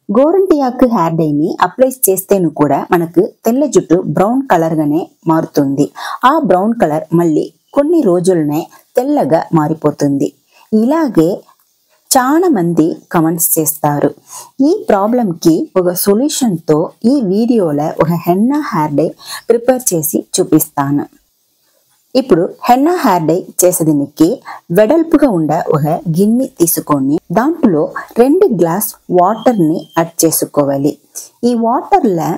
గోరంటియాకు hair dye ని apply చేస్తేను కూడా మనకు తెల్ల జుట్టు బ్రౌన్ కలర్ గానే మారుతుంది. ఆ బ్రౌన్ కలర్ మళ్ళీ కొన్ని రోజులనే తెల్లగా మారిపోతుంది. ఇలాగే చాలా మంది కమెంట్స్ చేస్తారు. ఈ ప్రాబ్లం కి ఒక సొల్యూషన్ తో ఈ వీడియోలో ఒక హెన్నా హెయిర్ డై ప్రిపేర్ చేసి చూపిస్తాను. ఇప్పుడు హెన్నా హెయిర్ డై చేసేదానికి వెడల్పుగా ఉండ ఒక గిన్నె తీసుకొని దాంట్లో 2 గ్లాస్ వాటర్ ని యాడ్ చేసుకోవాలి. ఈ వాటర్ లో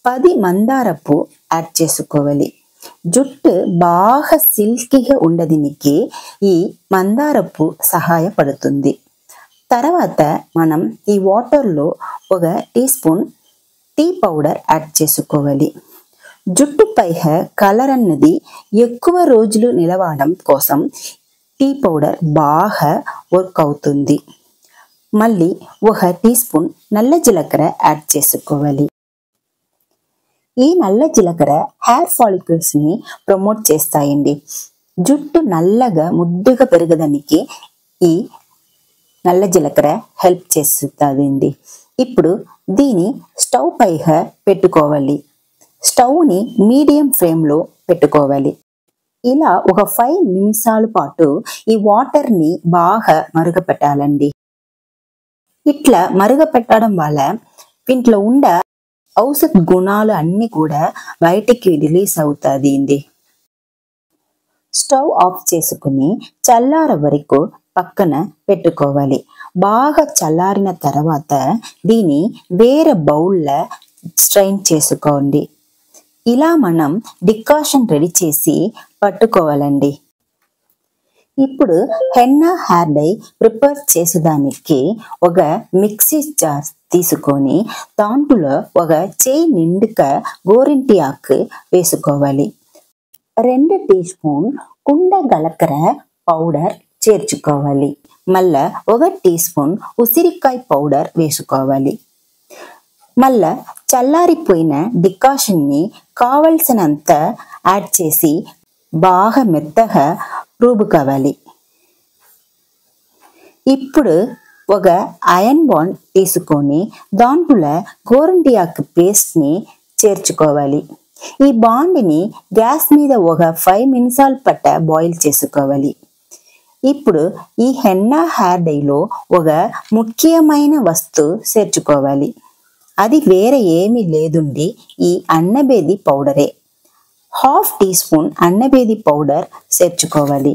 10 మందారపు యాడ్ చేసుకోవాలి. జుట్టు బాగా సిల్కీగా ఉండడానికి ఈ మందారపు సహాయపడుతుంది. తర్వాత మనం ఈ వాటర్ లో ఒక teaspoon tea powder add చేసుకోవాలి. జుట్టు పై కలర్ అన్నది ఎక్కువ రోజులు నిలవడం కోసం టీ పౌడర్ బాగా వర్క్ అవుతుంది. మళ్ళీ ఒక టీ స్పూన్ నల్ల జీలకర్ర యాడ్ చేసుకోవాలి. ఈ నల్ల జీలకర్ర హెయిర్ ఫాలికల్స్ ని ప్రమోట్ చేస్తాయండి. జుట్టు నల్లగా ముద్దుగా పెరగడానికి ఈ నల్ల జీలకర్ర హెల్ప్ చేస్తుందండి. ఇప్పుడు దీని స్టవ్ పై పెట్టుకోవాలి. స్టవ్ ని మీడియం ఫ్లేమ్ లో పెట్టుకోవాలి. ఇలా ఒక 5 నిమిషాల పాటు ఈ వాటర్ ని బాగా మరగపెట్టాలండి. ఇట్లా మరగపెట్టడం వల్ల దీంట్లో ఉండ ఔషధ గుణాలు అన్ని కూడా బయటికి రిలీజ్ అవుతాయి. స్టవ్ ఆఫ్ చేసుకుని చల్లార వరకు పక్కన పెట్టుకోవాలి. బాగా చల్లారిన తర్వాత దీని వేరే బౌల్లో స్ట్రైన్ చేసుకోండి. ఇలా మనం డికాషన్ రెడీ చేసి పట్టుకోవాలండి. ఇప్పుడు హెన్నా హెయిర్ డై ప్రిపేర్ చేసేదానికి ఒక మిక్సీ జార్ తీసుకొని దాంట్లో ఒక చేయి నిండుగా గోరింటి ఆకు వేసుకోవాలి. 2 టీ స్పూన్ కుండ గలకర పౌడర్ చేర్చుకోవాలి. మళ్ళా 1 టీ స్పూన్ ఉసిరికాయ పౌడర్ వేసుకోవాలి. మళ్ళా చల్లారిపోయిన డికాషన్ ని కావలసినంత యాడ్ చేసి బాగా మెత్తగా రుబ్బుకోవాలి. ఇప్పుడు ఒక ఐరన్ బాండ్ తీసుకొని దాంట్లో గోరింటి ఆకు పేస్ట్ ని చేర్చుకోవాలి. ఈ బాండ్ ని గ్యాస్ మీద ఒక 5 నిమిషాలు పట్ట బాయిల్ చేసుకోవాలి. ఇప్పుడు ఈ హెన్నా హెయిర్ డైలో ఒక ముఖ్యమైన వస్తువు చేర్చుకోవాలి. అది వేరే ఏమీ లేదండి, ఈ అన్నబేది పౌడరే. 1/2 టీ స్పూన్ అన్నబేది పౌడర్ చేర్చుకోవాలి.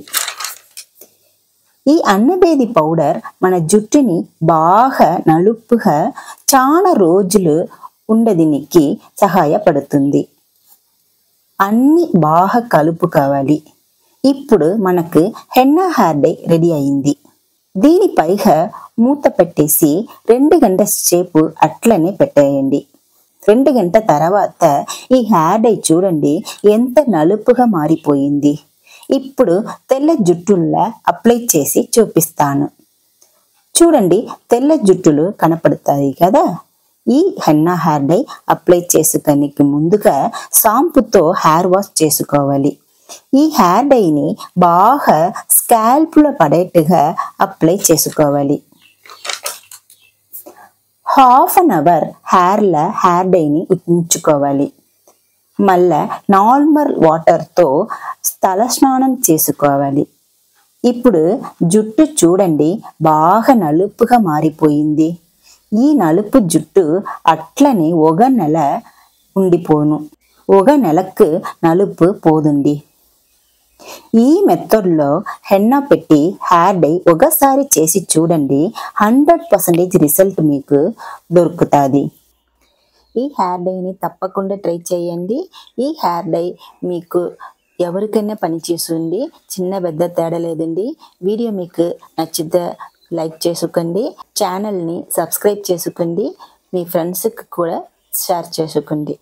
ఈ అన్నబేది పౌడర్ మన జుట్టుని బాగా నలుపుగా చాలా రోజులు ఉండడానికి సహాయపడుతుంది. అన్ని బాగా కలుపుకోవాలి. ఇప్పుడు మనకు హెన్నా హెయిర్ డై రెడీ అయింది. దీనిపై మూత పెట్టేసి 2 గంటల సేపు అట్లనే పెట్టేయండి. 2 గంటల తర్వాత ఈ హెయిర్ డై చూడండి ఎంత నలుపుగా మారిపోయింది. ఇప్పుడు తెల్ల జుట్టులా అప్లై చేసి చూపిస్తాను. చూడండి తెల్ల జుట్టులు కనపడతాయి కదా. ఈ హెన్నా హెయిర్ డై అప్లై చేసుకునేకి ముందుగా షాంపూతో హెయిర్ వాష్ చేసుకోవాలి. ఈ హెయిర్ డైని బాగా స్కాల్ప్ లో పడేట్టుగా అప్లై చేసుకోవాలి. 1/2 అవర్ హెయిర్ డైని ఉంచుకోవాలి. మళ్ళా నార్మల్ వాటర్ తో తల స్నానం చేసుకోవాలి. ఇప్పుడు జుట్టు చూడండి బాగా నలుపుగా మారిపోయింది. ఈ నలుపు జుట్టు అట్లనే 1 నెల ఉండిపోను. 1 నెలకు నలుపు పోతుంది. ఈ మెథడ్ లో హెన్నా పెట్టి హెయిర్ డై ఒకసారి చేసి చూడండి, 100% రిజల్ట్ మీకు దొరుకుతుంది. ఈ హెయిర్ డైని తప్పకుండా ట్రై చేయండి. ఈ హెయిర్ డై మీకు ఎవరికైనా పనిచేస్తుంది, చిన్న పెద్ద తేడా లేదండి. వీడియో మీకు నచ్చితే లైక్ చేసుకోండి, ఛానల్ని సబ్స్క్రైబ్ చేసుకోండి, మీ ఫ్రెండ్స్కి కూడా షేర్ చేసుకోండి.